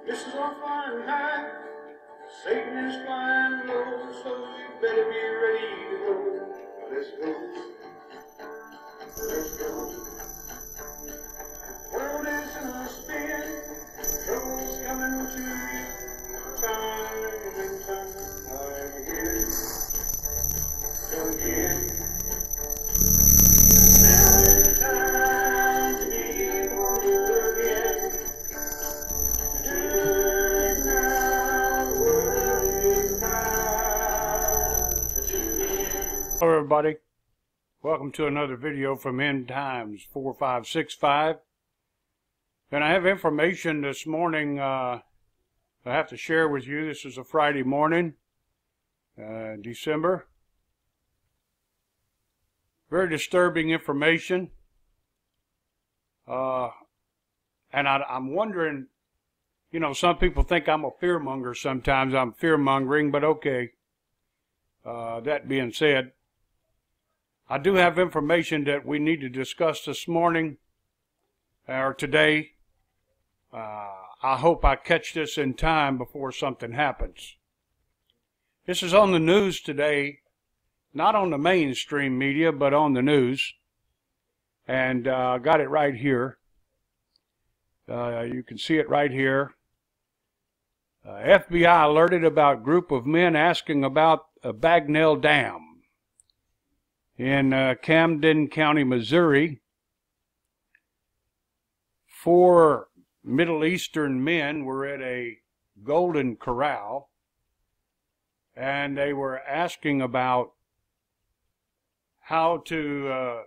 This is our flying high. Satan is flying low, so you better be ready to go. Let's go. Let's go. World is in a spin. Trouble's coming to you. Time and time again. Again. Now is the time to be born again. Do it now, the world is about to end. Hello everybody, welcome to another video from End Times 4565. And I have information this morning I have to share with you. This is a Friday morning, December. Very disturbing information. And I'm wondering, you know, some people think I'm a fearmonger sometimes. I'm fear-mongering, but okay. That being said, I do have information that we need to discuss this morning, or today. I hope I catch this in time before something happens. This is on the news today, not on the mainstream media, but on the news. And I got it right here. You can see it right here. FBI alerted about group of men asking about a Bagnell Dam in Camden County, Missouri. 4 Middle Eastern men were at a Golden Corral, and they were asking about how to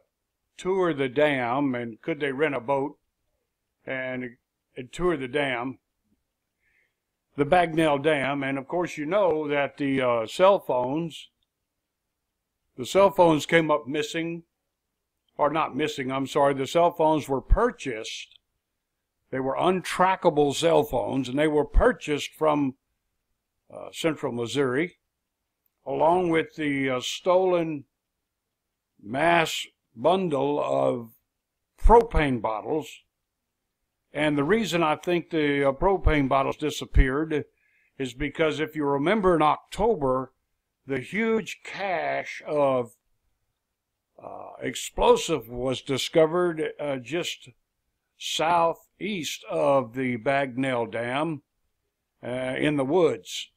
tour the dam, and could they rent a boat and tour the dam, the Bagnell Dam. And of course you know that the cell phones came up missing, or not missing, I'm sorry, the cell phones were purchased. They were untrackable cell phones, and they were purchased from central Missouri, along with the stolen mass bundle of propane bottles. And the reason I think the propane bottles disappeared is because, if you remember, in October, the huge cache of explosive was discovered just southeast of the Bagnell Dam in the woods.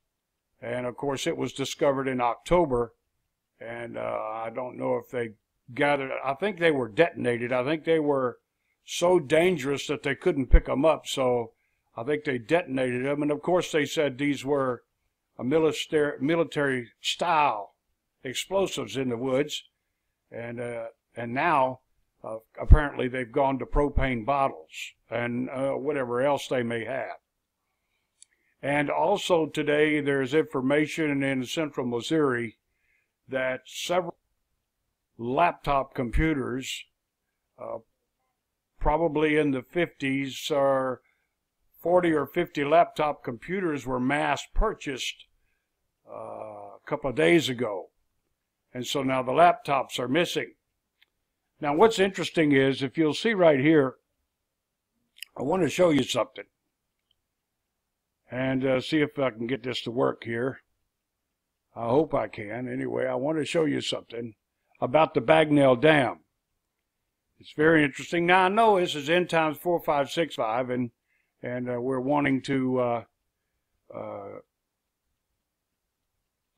And of course it was discovered in October, and I don't know if they gathered, I think they were detonated. I think they were so dangerous that they couldn't pick them up, so I think they detonated them. And of course they said these were a military style explosives in the woods, and now apparently they've gone to propane bottles and whatever else they may have. And also today there's information in central Missouri that several laptop computers, probably in the 50s, or 40 or 50 laptop computers were mass purchased a couple of days ago. And so now the laptops are missing. Now what's interesting is, if you'll see right here, I want to show you something. And see if I can get this to work here. I hope I can. Anyway, I want to show you something about the Bagnell Dam. It's very interesting. Now I know this is End Times 4565, and we're wanting to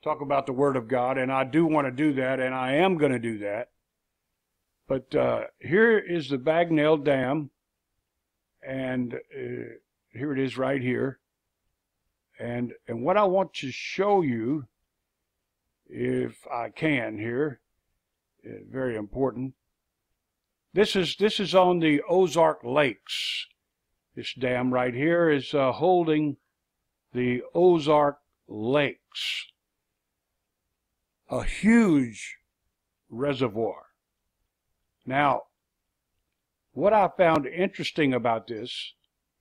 talk about the Word of God, and I do want to do that, and I am going to do that. But here is the Bagnell Dam, and here it is right here. And what I want to show you, if I can here, very important. This is on the Ozark Lakes. This dam right here is holding the Ozark Lakes, a huge reservoir. Now, what I found interesting about this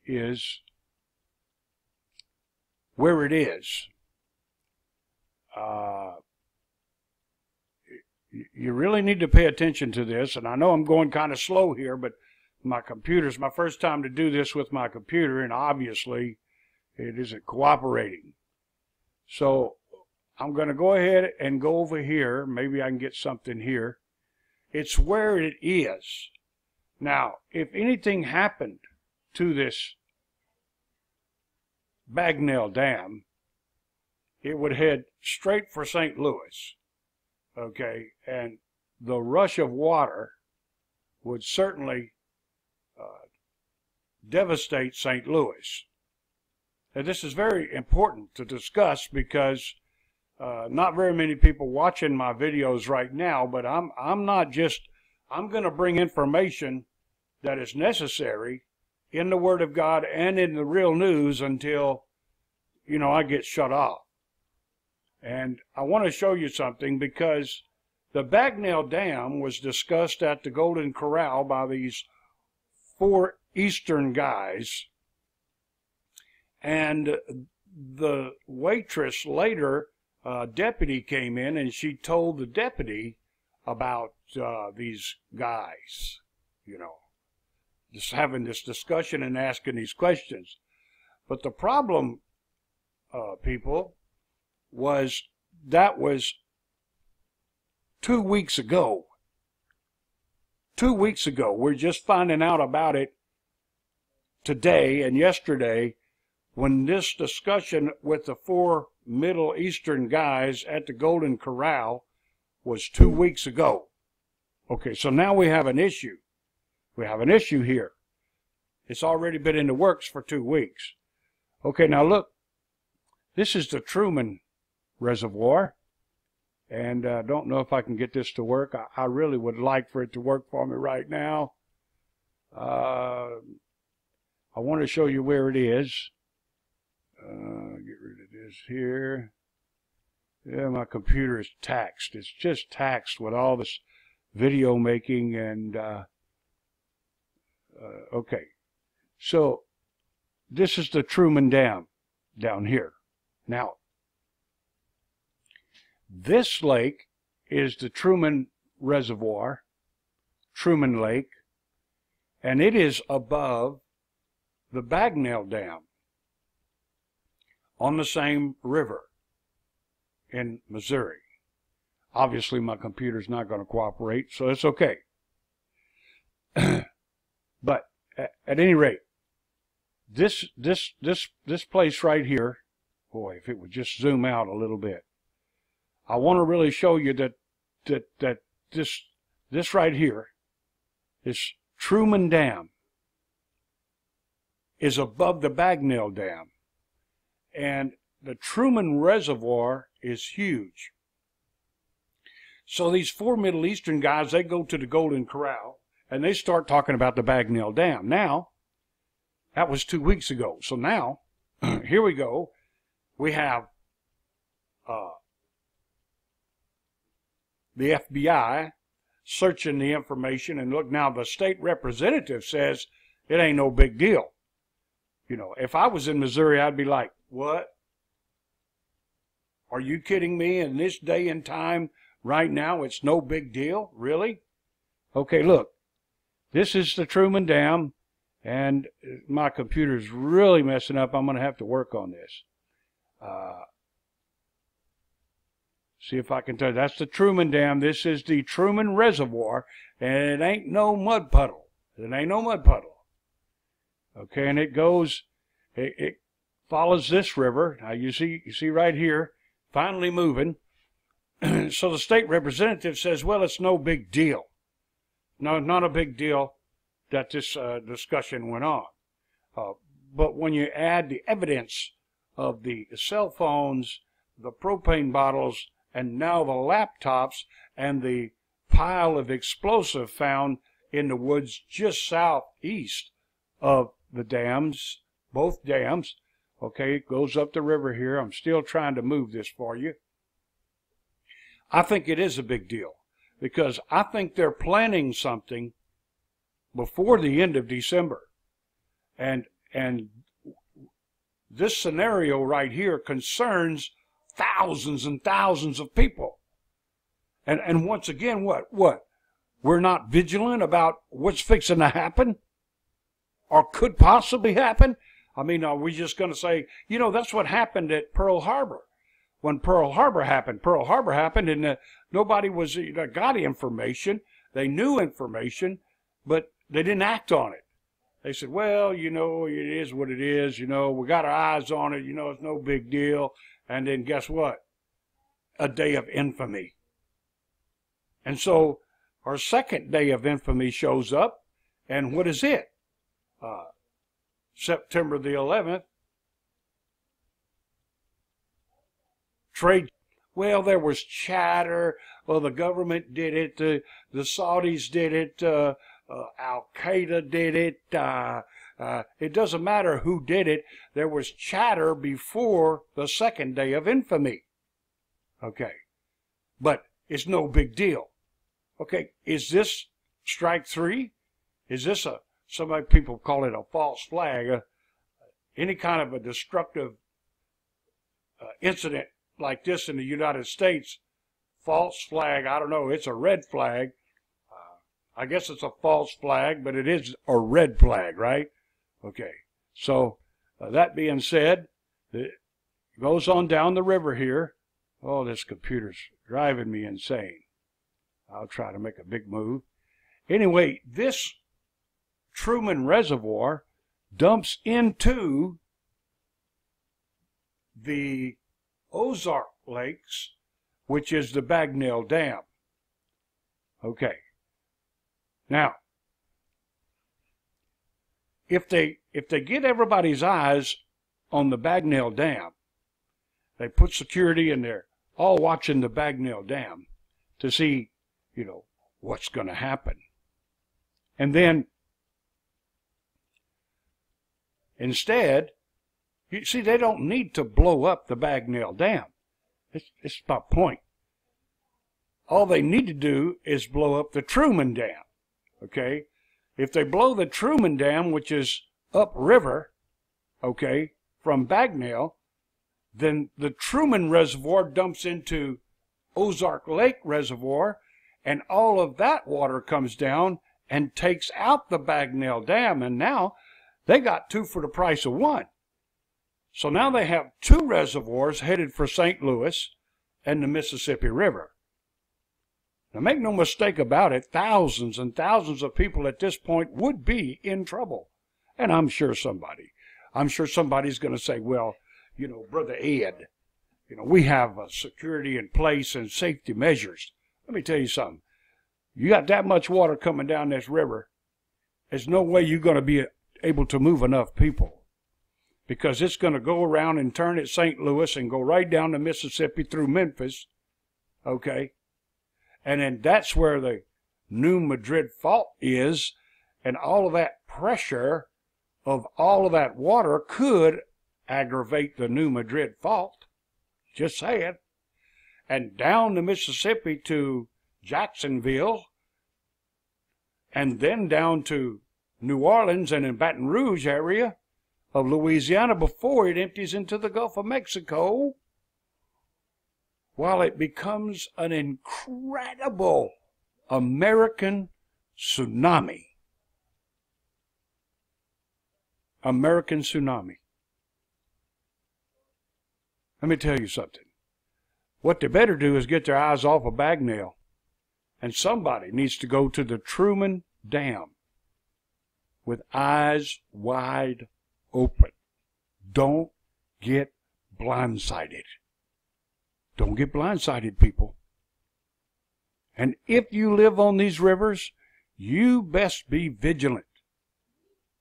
is where it is. You really need to pay attention to this, and I know I'm going kind of slow here, but my computer's my first time to do this with my computer, and obviously It isn't cooperating. So I'm going to go ahead and go over here. Maybe I can get something here. It's where it is. Now, if anything happened to this Bagnell Dam, it would head straight for St. Louis, okay? And the rush of water would certainly devastate St. Louis. And this is very important to discuss because not very many people watching my videos right now, but I'm going to bring information that is necessary in the Word of God and in the real news until, I get shut off. And I want to show you something because the Bagnell Dam was discussed at the Golden Corral by these 4 Eastern guys. And the waitress later, deputy came in and she told the deputy about these guys, just having this discussion and asking these questions. But the problem, people, was 2 weeks ago. 2 weeks ago. We're just finding out about it today and yesterday when this discussion with the 4 Middle Eastern guys at the Golden Corral was 2 weeks ago. Okay, so now we have an issue. We have an issue here. It's already been in the works for 2 weeks. Okay, now look. This is the Truman Reservoir. And I don't know if I can get this to work. I really would like for it to work for me right now. I want to show you where it is. Get rid of this here. Yeah, my computer is taxed. It's just taxed with all this video making and okay. So this is the Truman Dam down here. Now, this lake is the Truman Reservoir, Truman Lake, and it is above the Bagnell Dam on the same river in Missouri. Obviously, my computer's not going to cooperate, so it's okay. But at any rate, this place right here, boy, if it would just zoom out a little bit, I want to really show you that this right here, this Truman Dam, is above the Bagnell Dam. And the Truman Reservoir is huge. So these 4 Middle Eastern guys, they go to the Golden Corral, and they start talking about the Bagnell Dam. Now, that was 2 weeks ago. So now, here we go. We have the FBI searching the information, and look, now the state representative says it ain't no big deal. If I was in Missouri, I'd be like, what? Are you kidding me? In this day and time, right now, it's no big deal? Really? Okay, look. This is the Truman Dam, and my computer's really messing up. I'm going to have to work on this. See if I can tell you. That's the Truman Dam. This is the Truman Reservoir, and it ain't no mud puddle. It ain't no mud puddle. Okay, and it goes, it follows this river. Now you see right here, finally moving. So the state representative says, well, it's no big deal. No, not a big deal that this discussion went on. But when you add the evidence of the cell phones, the propane bottles, and now the laptops, and the pile of explosive found in the woods just southeast of the dams, both dams. Okay, it goes up the river here. I'm still trying to move this for you. I think it is a big deal because I think they're planning something before the end of December. And this scenario right here concerns thousands and thousands of people. And once again, what? We're not vigilant about what's fixing to happen or could possibly happen? I mean, are we just going to say, you know, that's what happened at Pearl Harbor? When Pearl Harbor happened, and nobody got information. They knew information, but they didn't act on it. They said, well, you know, it is what it is. You know, we got our eyes on it. You know, it's no big deal. And then guess what? A day of infamy. And so our second day of infamy shows up. And what is it? September the 11th. Trade. Well, there was chatter. Well, the government did it. The Saudis did it. Al-Qaeda did it. It doesn't matter who did it. There was chatter before the second day of infamy. Okay. But it's no big deal. Okay. Is this strike three? Is this some people call it a false flag? Any kind of a destructive incident like this in the United States, false flag, I don't know, it's a red flag. I guess it's a false flag, but it is a red flag, right? Okay. So, that being said, it goes on down the river here. Oh, this computer's driving me insane. I'll try to make a big move. Anyway, this Truman Reservoir dumps into the Ozark Lakes, which is the Bagnell Dam. Okay. Now, if they get everybody's eyes on the Bagnell Dam, they put security in there, all watching the Bagnell Dam to see, you know, what's going to happen. And then, instead, you see, they don't need to blow up the Bagnell Dam. It's my point. All they need to do is blow up the Truman Dam. Okay? If they blow the Truman Dam, which is upriver, okay, from Bagnell, then the Truman Reservoir dumps into Ozark Lake Reservoir, and all of that water comes down and takes out the Bagnell Dam, and now they got two for the price of one. So now they have two reservoirs headed for St. Louis and the Mississippi River. Now make no mistake about it, thousands and thousands of people at this point would be in trouble. And I'm sure somebody's going to say, well, you know, Brother Ed, you know, we have security in place and safety measures. Let me tell you something. You got that much water coming down this river, there's no way you're going to be able to move enough people. Because it's going to go around and turn at St. Louis and go right down to Mississippi through Memphis. Okay? And then that's where the New Madrid Fault is. And all of that pressure of all of that water could aggravate the New Madrid Fault. Just saying. And down the Mississippi to Jacksonville. And then down to New Orleans and in Baton Rouge area of Louisiana before it empties into the Gulf of Mexico, while it becomes an incredible American tsunami. American tsunami. Let me tell you something. What they better do is get their eyes off of Bagnell, and somebody needs to go to the Truman Dam with eyes wide open. Don't get blindsided. Don't get blindsided, people. And if you live on these rivers, you best be vigilant,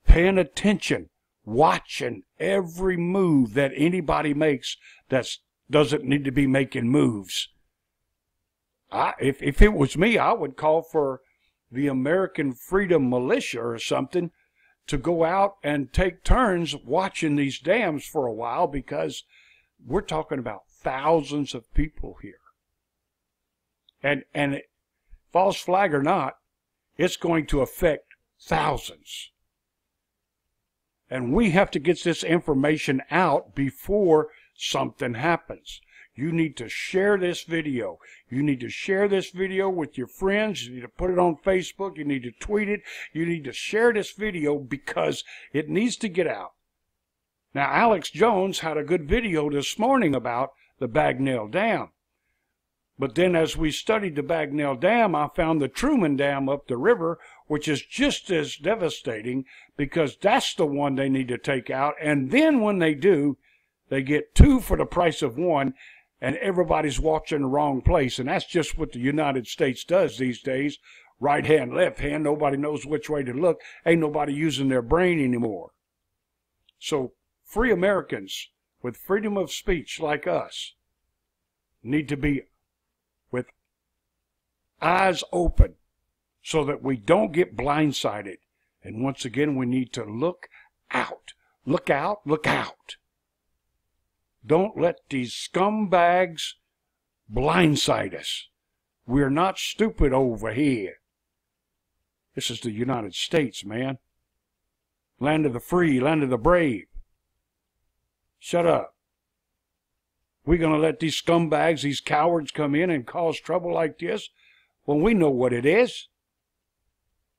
paying attention, watching every move that anybody makes that doesn't need to be making moves. If it was me, I would call for the American Freedom Militia or something to go out and take turns watching these dams for a while, because we're talking about thousands of people here. And false flag or not, it's going to affect thousands. And we have to get this information out before something happens. You need to share this video. You need to share this video with your friends. You need to put it on Facebook. You need to tweet it. You need to share this video because it needs to get out. Now, Alex Jones had a good video this morning about the Bagnell Dam. But then as we studied the Bagnell Dam, I found the Truman Dam up the river, which is just as devastating, because that's the one they need to take out. And then when they do, they get two for the price of one, and everybody's watching the wrong place. And that's just what the United States does these days. Right hand, left hand, nobody knows which way to look. Ain't nobody using their brain anymore. So free Americans with freedom of speech like us need to be with eyes open so that we don't get blindsided. And once again, we need to look out. Look out, look out. Don't let these scumbags blindside us. We're not stupid over here. This is the United States, man. Land of the free, land of the brave. Shut up. We're going to let these scumbags, these cowards come in and cause trouble like this? Well, we know what it is.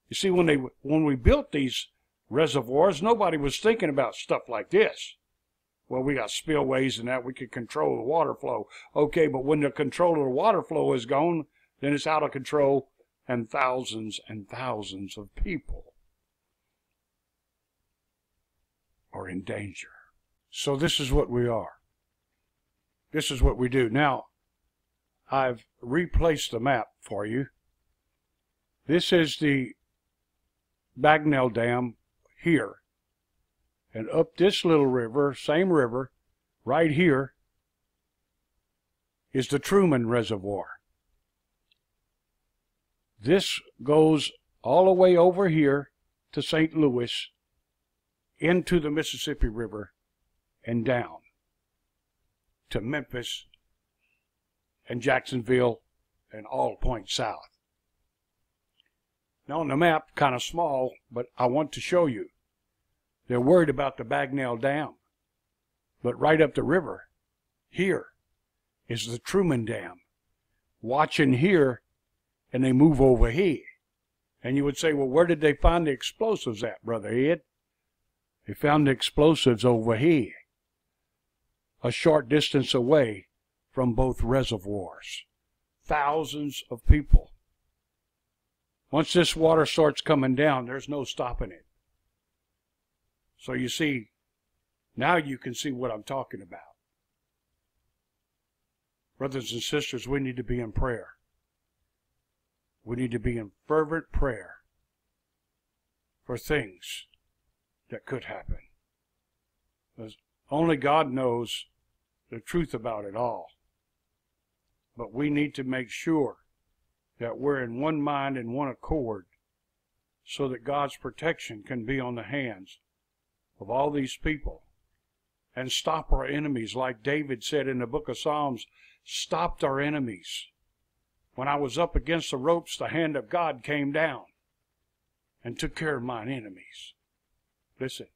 You see, when we built these reservoirs, nobody was thinking about stuff like this. Well, we got spillways and that, we could control the water flow. Okay, but when the control of the water flow is gone, then it's out of control, and thousands of people are in danger. So this is what we are. This is what we do. Now, I've replaced the map for you. This is the Bagnell Dam here. And up this little river, same river, right here, is the Truman Reservoir. This goes all the way over here to St. Louis, into the Mississippi River, and down to Memphis and Jacksonville and all points south. Now on the map, kind of small, but I want to show you. They're worried about the Bagnell Dam. But right up the river, here, is the Truman Dam. Watching here, and they move over here. And you would say, well, where did they find the explosives at, Brother Ed? They found the explosives over here, a short distance away from both reservoirs. Thousands of people. Once this water starts coming down, there's no stopping it. So you see, now you can see what I'm talking about. Brothers and sisters, we need to be in prayer. We need to be in fervent prayer for things that could happen. Because only God knows the truth about it all. But we need to make sure that we're in one mind and one accord so that God's protection can be on the hands of all these people and stop our enemies. Like David said in the book of Psalms, stopped our enemies. When I was up against the ropes, the hand of God came down and took care of mine enemies. Listen,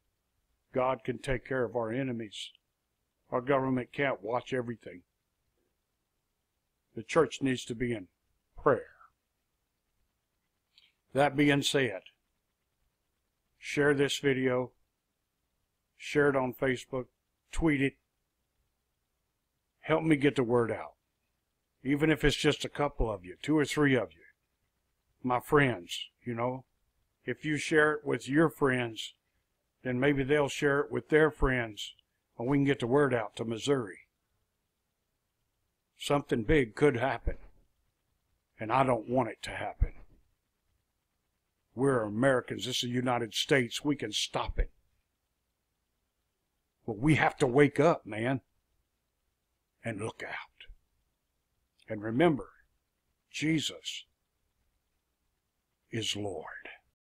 God can take care of our enemies. Our government can't watch everything. The church needs to be in prayer. That being said, share this video, share it on Facebook, tweet it. Help me get the word out. Even if it's just a couple of you, 2 or 3 of you, my friends, you know. If you share it with your friends, then maybe they'll share it with their friends, and we can get the word out to Missouri. Something big could happen, and I don't want it to happen. We're Americans. This is the United States. We can stop it. But we have to wake up, man, and look out. And remember, Jesus is Lord.